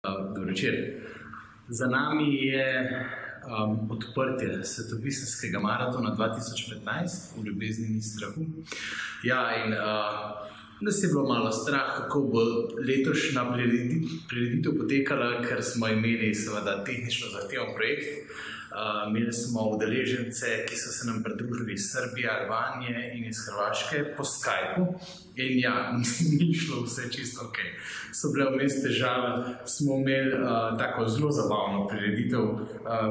Dobro večer. Za nami je odprtje svetopisemskega maratona 2015 v ljubezni ni strahu. Ja, in nas je bilo malo strah, kako bo letošnja prireditev potekala, ker smo imeli seveda tehnično zahteven projekt. Imeli smo udeležence, ki so se nam pridružili iz Srbije, Albanije in iz Hrvaške po Skypu. In ja, ni šlo vse čisto ok. So bile vmes težave, smo imeli tako zelo zabavno prireditev,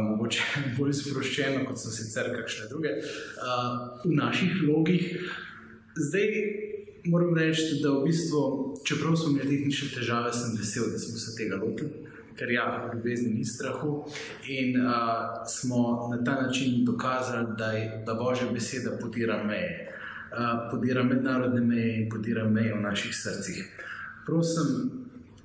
mogoče bolj sproščeno, kot so sicer kakšne druge, v naših logih. Zdaj moram reči, da v bistvu, čeprav smo imeli tehnične težave, sem vesel, da smo se tega lotili. Ker ja, v ljubezni ni strahu in smo na ta način dokazali, da Božja beseda podira meje. Podira mednarodne meje in podira meje v naših srcih. Prosim,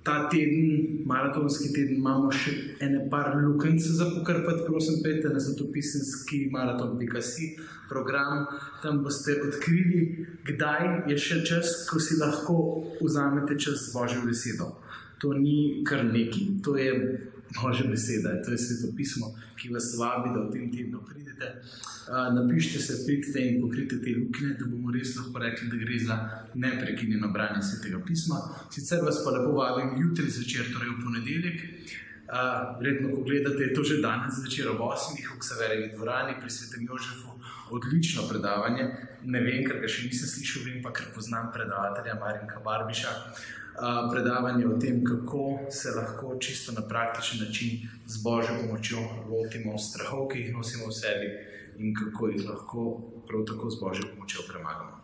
ta teden, maratonski teden, imamo še ene par lukence za pokrpati. Prosim, pejte na svetopisemski maraton.si program. Tam boste odkrili, kdaj je še čas, ko si lahko vzamete čas z Božjo besedo. To ni kar neki, to je Božja beseda, to je svetopismo, ki vas vabi, da v tem tednu pridete. Napišite se, pridite in pokrite te luknje, da bomo res lahko rekli, da gre za neprekinjeno branje svetega pisma. Sicer vas pa lepo vabim jutri zvečer, torej v ponedeljek. Verjetno, ko gledate, je to že danes zvečer ob 8. v Ksaverevi dvorani pri Svetem Jožefu. Odlično predavanje. Ne vem, ker ga še nisem slišal, vem pa, ker poznam predavatelja Marinka Barbiša. Predavanje o tem, kako se lahko čisto na praktičen način z Božjo pomočjo lotimo strahov, ki jih nosimo v sebi in kako jih lahko prav tako z Božjo pomočjo premagamo.